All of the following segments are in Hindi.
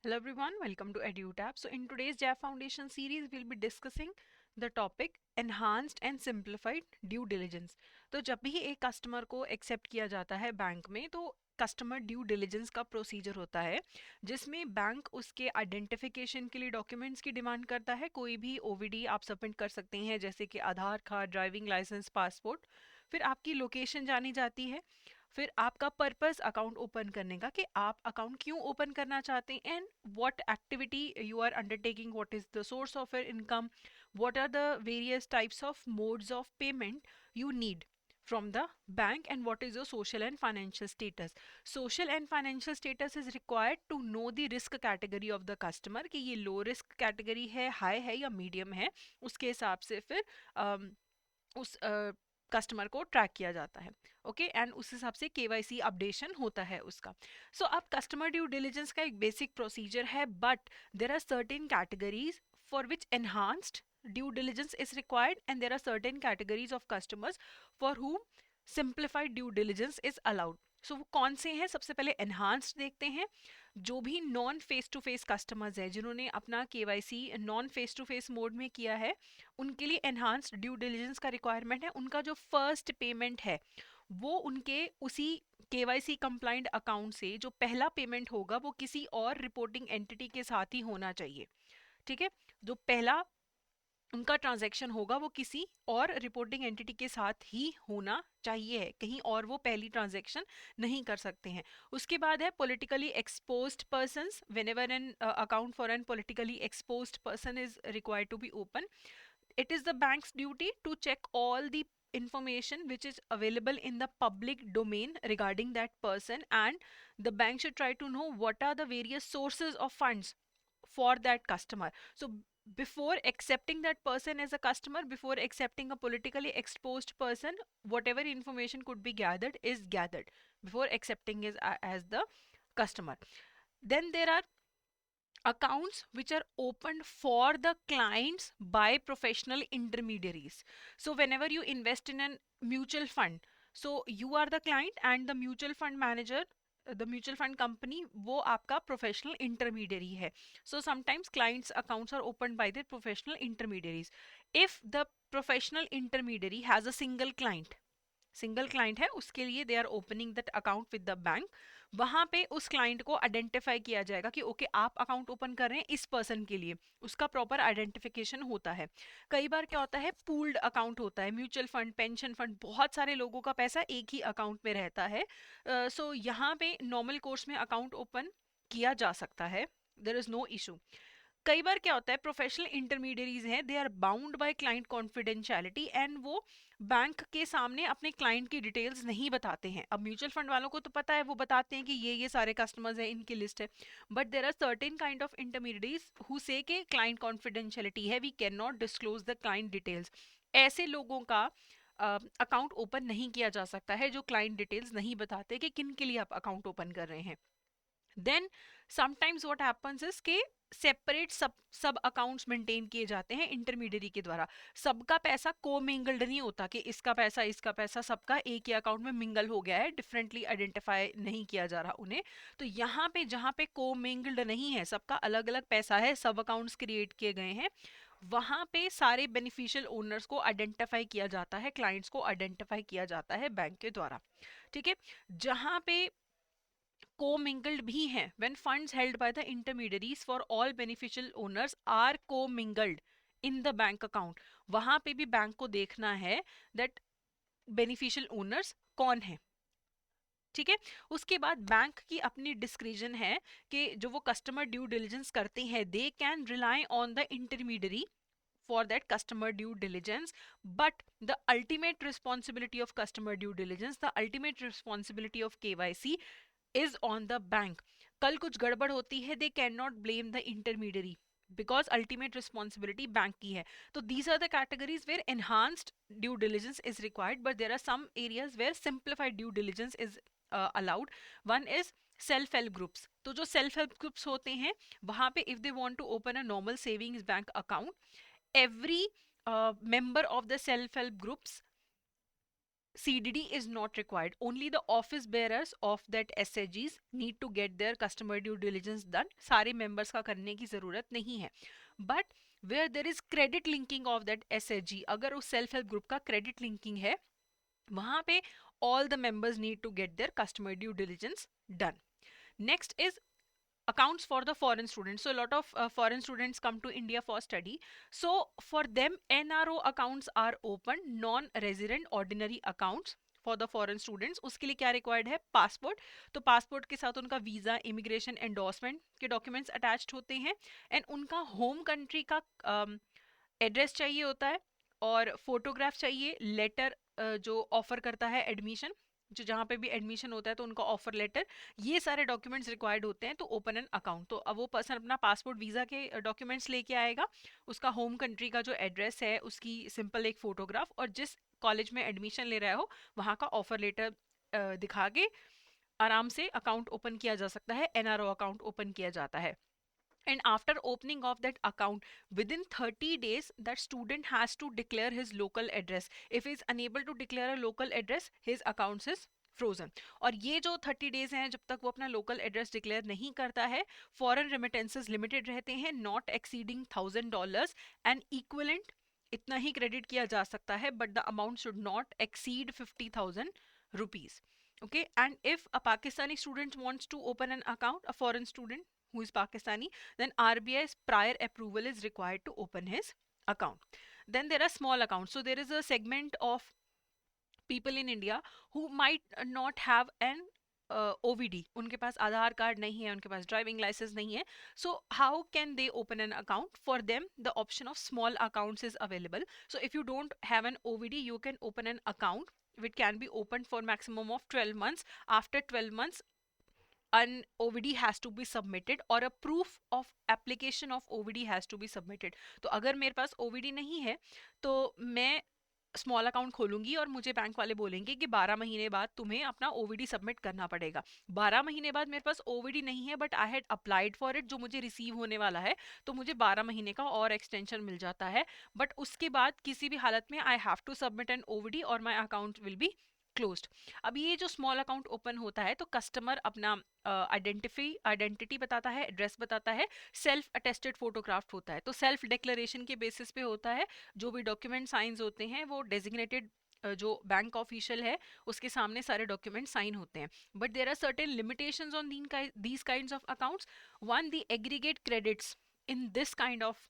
Hello everyone, welcome to EduTap. So in today's JAF Foundation series, we'll be discussing the topic enhanced and simplified due diligence. तो जब भी एक कस्टमर को एक्सेप्ट किया जाता है बैंक में तो कस्टमर ड्यू डिलिजेंस का प्रोसीजर होता है जिसमें बैंक उसके आइडेंटिफिकेशन के लिए डॉक्यूमेंट्स की डिमांड करता है। कोई भी ओवीडी आप सबमिट कर सकते हैं जैसे कि आधार कार्ड, ड्राइविंग लाइसेंस, पासपोर्ट। फिर आपकी लोकेशन जानी जाती है। फिर आपका पर्पस अकाउंट ओपन करने का कि आप अकाउंट क्यों ओपन करना चाहते हैं and what activity you are undertaking, what is the source of your income, what are the various types of modes of payment you need from the bank, and what is your social and financial status. Social and financial status is required to know the risk category of the customer कि ये low risk category है, high है या medium है। उसके हिसाब से फिर उस कस्टमर को ट्रैक किया जाता है। ओके, एंड उस हिसाब से केवाईसी अपडेशन होता है उसका। सो अब कस्टमर ड्यू डिलिजेंस का एक बेसिक प्रोसीजर है, but there are certain categories for which enhanced due diligence is required and there are certain categories of customers for whom simplified due diligence is allowed. So वो कौन से हैं? सबसे पहले एनहांस्ड देखते हैं। जो भी non face to face customers हैं जिन्होंने अपना KYC non face to face mode में किया है, उनके लिए एनहांस्ड ड्यू डिलिजेंस का रिक्वायरमेंट है। उनका जो फर्स्ट पेमेंट है वो उनके उसी केवाईसी कंप्लाइंट अकाउंट से जो पहला पेमेंट होगा वो किसी और रिपोर्टिंग एंटिटी के साथ ही होना चाहिए। ठीक है, जो पहला उनका ट्रांजैक्शन होगा वो किसी और रिपोर्टिंग एंटिटी के साथ ही होना चाहिए है, कहीं और वो पहली ट्रांजैक्शन नहीं कर सकते हैं। उसके बाद है politically exposed persons. Whenever an account for an politically exposed person is required to be open, it is the bank's duty to check all the information which is available in the public domain regarding that person, and the bank should try to know what are the various sources of funds for that customer. So before accepting that person as a customer, before accepting a politically exposed person, whatever information could be gathered is gathered before accepting as the customer. Then there are accounts which are opened for the clients by professional intermediaries. So whenever you invest in a mutual fund, so you are the client and the mutual fund manager, the mutual fund company, वो आपका professional intermediary है. So sometimes clients accounts are opened by their professional intermediaries. If the professional intermediary has a single client, single client है, उसके लिए they are opening that account with the bank, वहां पे उस क्लाइंट को आइडेंटिफाई किया जाएगा कि ओके आप अकाउंट ओपन कर रहे हैं इस पर्सन के लिए, उसका प्रॉपर आइडेंटिफिकेशन होता है। कई बार क्या होता है, पूल्ड अकाउंट होता है, म्यूचुअल फंड, पेंशन फंड, बहुत सारे लोगों का पैसा एक ही अकाउंट में रहता है। सो यहाँ पे नॉर्मल कोर्स में अकाउंट ओपन किया जा सकता है, देर इज नो इशू। कई बार क्या होता है, प्रोफेशनल इंटरमीडियरीज हैं, they are bound by client confidentiality and वो बैंक के सामने अपने क्लाइंट की डिटेल्स नहीं बताते हैं। अब म्यूचुअल फंड वालों को तो पता है, वो बताते हैं कि ये सारे कस्टमर्स हैं, इनकी लिस्ट है, but there are certain kind of intermediaries who say के क्लाइंट कॉन्फिडेंशियलिटी है, we can not disclose the client details. ऐसे लोगों का अकाउंट ओपन नहीं किया जा सकता है जो क्लाइंट डिटेल्स नहीं बताते कि किन के लिए आप अकाउंट ओपन कर रहे हैं। Then sometimes what happens is के सेपरेट सब अकाउंट्स मेंटेन किए जाते हैं इंटरमीडियरी के द्वारा। सबका पैसा को मिंगल्ड नहीं होता कि इसका पैसा सबका एक ही अकाउंट में मिंगल हो गया है, डिफरेंटली आइडेंटिफाई नहीं किया जा रहा उन्हें। तो यहाँ पे जहाँ पे को मिंगल्ड नहीं है, सबका अलग अलग पैसा है, सब अकाउंट्स क्रिएट किए गए हैं, वहां पे सारे बेनिफिशियल ओनर्स को आइडेंटिफाई किया जाता है, क्लाइंट्स को आइडेंटिफाई किया जाता है बैंक के द्वारा। ठीक है, जहां पे co-mingled भी हैं, when funds held by the intermediaries for all beneficial owners are co-mingled in the bank account, वहां पे भी बैंक को देखना है that beneficial owners कौन है। ठीक है, उसके बाद बैंक की अपनी डिस्क्रिजन है कि जो वो कस्टमर ड्यू डिलिजेंस करते हैं, they can rely on the intermediary for that customer due diligence, but the ultimate responsibility of customer due diligence, the ultimate responsibility of KYC is on the bank. कल कुछ गड़बड़ होती है, they cannot blame the intermediary because ultimate responsibility bank की है। तो these are the categories where enhanced due diligence is required, but there are some areas where simplified due diligence is allowed. One is self help groups. तो जो सेल्फ हेल्प ग्रुप्स होते हैं वहां पे if they want to open a normal savings bank account, every member of the self help groups CDD is not required. Only the office bearers of that SHGs need to get their customer due diligence done. सारे members का करने की ज़रूरत नहीं है. But where there is credit linking of that SHG, अगर उस self help group का credit linking है, वहाँ पे all the members need to get their customer due diligence done. Next is accounts for the foreign students. So a lot of foreign students come to India for study. So for them NRO accounts are open, non-resident ordinary accounts for the foreign students. उसके लिए क्या रिक्वायर्ड है? पासपोर्ट. तो पासपोर्ट के साथ उनका वीज़ा, इमिग्रेशन, एंडोर्समेंट के डॉक्यूमेंट्स अटैच्ड होते हैं एंड उनका होम कंट्री का एड्रेस चाहिए होता है और फोटोग्राफ चाहिए. लेटर जो ऑफर करता है एडमिशन, जो जहाँ पे भी एडमिशन होता है तो उनका ऑफर लेटर, ये सारे डॉक्यूमेंट्स रिक्वायर्ड होते हैं तो ओपन एन अकाउंट. तो अब वो पर्सन अपना पासपोर्ट वीज़ा के डॉक्यूमेंट्स लेके आएगा, उसका होम कंट्री का जो एड्रेस है उसकी सिंपल एक फोटोग्राफ और जिस कॉलेज में एडमिशन ले रहा हो वहाँ का ऑफर लेटर दिखा के आराम से अकाउंट ओपन किया जा सकता है. एनआरओ अकाउंट ओपन किया जाता है. And after opening of that account, within 30 days that student has to declare his local address. If he is unable to declare a local address, his accounts is frozen. और ये जो 30 डेज हैं जब तक वो अपना लोकल एड्रेस डिक्लेयर नहीं करता है, फॉरेन रेमिटेंसेस लिमिटेड रहते हैं, नॉट एक्सीडिंग $1000 एंड इक्विवेलेंट इतना ही क्रेडिट किया जा सकता है, but the amount should not exceed 50,000 rupees. Okay, and if a Pakistani student wants to open an account, a foreign student who is Pakistani, then RBI's prior approval is required to open his account. Then there are small accounts. So there is a segment of people in India who might not have an OVD. उनके पास आधार कार्ड नहीं है, उनके पास ड्राइविंग लाइसेंस नहीं है. So how can they open an account? For them, the option of small accounts is available. So if you don't have an OVD, you can open an account which can be opened for maximum of 12 months. After 12 months, an OVD has to be submitted or a proof of application of OVD has to be submitted. तो अगर मेरे पास OVD नहीं है तो मैं स्मॉल अकाउंट खोलूंगी और मुझे बैंक वाले बोलेंगे कि 12 महीने बाद तुम्हें अपना ओवीडी सबमिट करना पड़ेगा. 12 महीने बाद मेरे पास ओवीडी नहीं है but I had applied for it, जो मुझे रिसीव होने वाला है, तो मुझे 12 महीने का और एक्सटेंशन मिल जाता है. बट उसके बाद किसी भी हालत में I have to submit an OVD और my account will be closed. अब ये जो स्मॉल अकाउंट ओपन होता है तो कस्टमर अपना आइडेंटिटी बताता है, एड्रेस बताता है, सेल्फ अटेस्टेड फोटोग्राफ होता है. तो सेल्फ डिक्लेरेशन के बेसिस पे होता है. जो भी डॉक्यूमेंट साइंस होते हैं वो डेजिग्नेटेड जो बैंक ऑफिशियल है उसके सामने सारे डॉक्यूमेंट साइन होते हैं. But there are certain limitations on these kinds of accounts. One, the aggregate credits in this kind of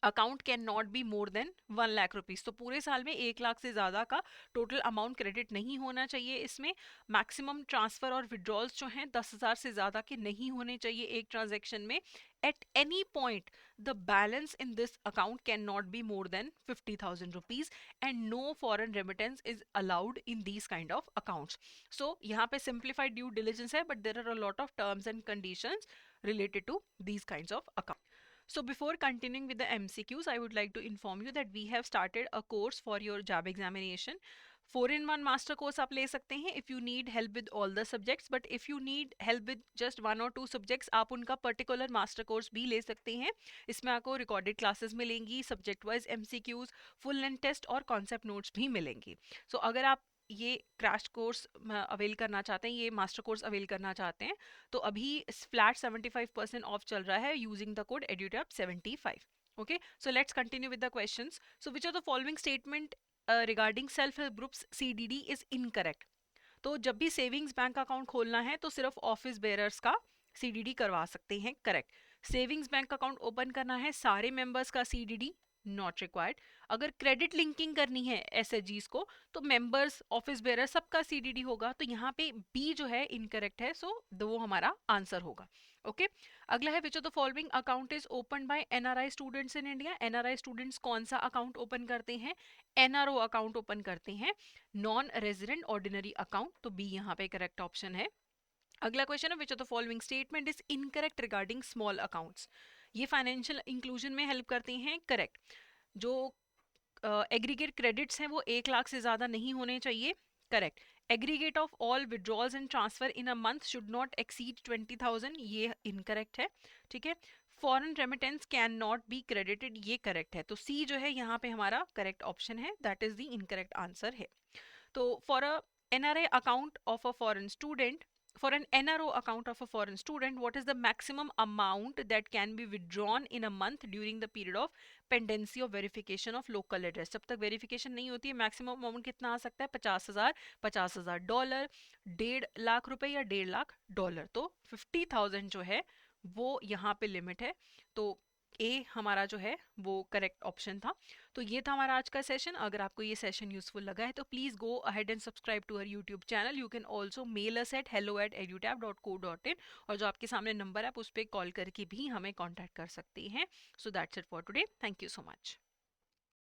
account can not be more than 1 lakh rupees. तो पूरे साल में 1 लाख से ज़्यादा का टोटल अमाउंट क्रेडिट नहीं होना चाहिए इसमें. मैक्सिमम ट्रांसफ़र और विड्रॉल्स जो हैं 10,000 से ज़्यादा के नहीं होने चाहिए एक ट्रांजैक्शन में. At any point, the balance in this account cannot be more than 50,000 rupees and no foreign remittance is allowed in these kind of accounts. So, यहाँ पे simplified due diligence है, but there are a lot of terms and conditions related to these kinds of accounts. So before continuing with the MCQs, I would like to inform you that we have started a course for your JAB examination. 4-in-1 master course आप ले सकते हैं if you need help with all the subjects, but if you need help with just 1 or 2 subjects, आप उनका particular master course भी ले सकते हैं. इसमें आपको recorded classes मिलेंगी, subject wise MCQs, full length test और concept notes भी मिलेंगी. So अगर आप ये क्रैश कोर्स अवेल करना चाहते हैं, ये मास्टर कोर्स अवेल करना चाहते हैं, तो अभी फ्लैट 75% ऑफ चल रहा है using the code EduTap75. Okay, so let's continue with the questions. So which of the following statement regarding self help groups CDD is incorrect? तो जब भी सेविंग्स बैंक अकाउंट खोलना है तो सिर्फ ऑफिस बेयरर्स का CDD करवा सकते हैं. Correct. Savings bank account open करना है सारे मेंबर्स का CDD नॉट रिक्वायर्ड. अगर क्रेडिट लिंकिंग करनी है एसएचजीस को तो मेंबर्स, ऑफिस बेयरर सबका सीडीडी होगा. तो यहाँ पे बी जो है इनकरेक्ट है, सो वो हमारा आंसर होगा. ओके, अगला है which of the following account is open by NRI students in India? NRI students कौन सा अकाउंट ओपन करते हैं? एनआरओ अकाउंट ओपन करते हैं, नॉन रेजिडेंट ऑर्डिनरी अकाउंट. तो बी यहाँ पे करेक्ट ऑप्शन है. अगला क्वेश्चन है which of the following statement is incorrect regarding small accounts? ये फाइनेंशियल इंक्लूजन में हेल्प करते हैं. करेक्ट. जो एग्रीगेट क्रेडिट्स हैं वो 1 लाख से ज़्यादा नहीं होने चाहिए. Correct. Aggregate of all withdrawals and transfer in a month should not exceed 20,000. ये इनकरेक्ट है. ठीक है. Foreign remittance can not be credited, ये करेक्ट है. तो सी जो है यहाँ पे हमारा करेक्ट ऑप्शन है, that is the incorrect answer है. तो for a NRI account of a foreign student, for an NRO account of a foreign student, what is the maximum amount that can be withdrawn in a month during the period of pendency of verification of local address? जब तक वेरिफिकेशन नहीं होती है मैक्सिमम अमाउंट कितना आ सकता है? 50,000, $50,000, 1.5 लाख या $1.5 लाख। तो 50,000 जो है वो यहाँ पे लिमिट है। तो ए हमारा जो है वो करेक्ट ऑप्शन था। तो ये था हमारा आज का सेशन। अगर आपको ये सेशन यूजफुल लगा है तो please go ahead and subscribe to our YouTube channel. You can also mail us at hello@edutab.co.in, और जो आपके सामने नंबर है आप उस पर कॉल करके भी हमें कॉन्टैक्ट कर सकते हैं। So that's it for today. Thank you so much.